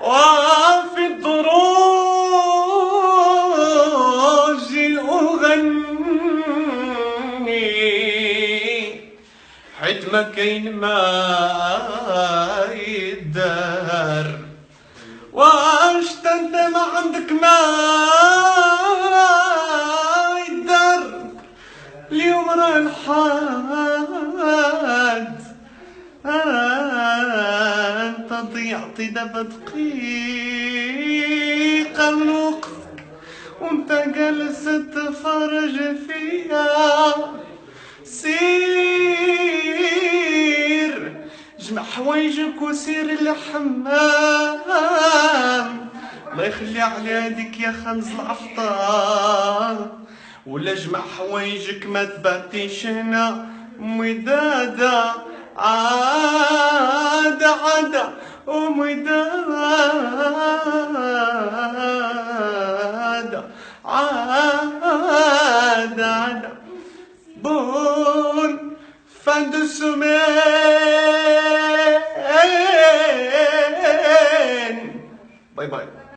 وفي الدروج أغني حيت ما كاين ما يدار. واش انت ما عندك ما يدار؟ اليوم راه الحاد انت ضيعتي دابا دقيقة من وقتك وانت جالس تفرج فيا. سير جمع حوايجك وسير للحمام، الله يخلي على هاديك يا خنز العفطار. ولا جمع حوايجك ما تباتيش هنا مدادة عادة عادة ومدادة عادة عادة. بون fin de semaine. باي باي.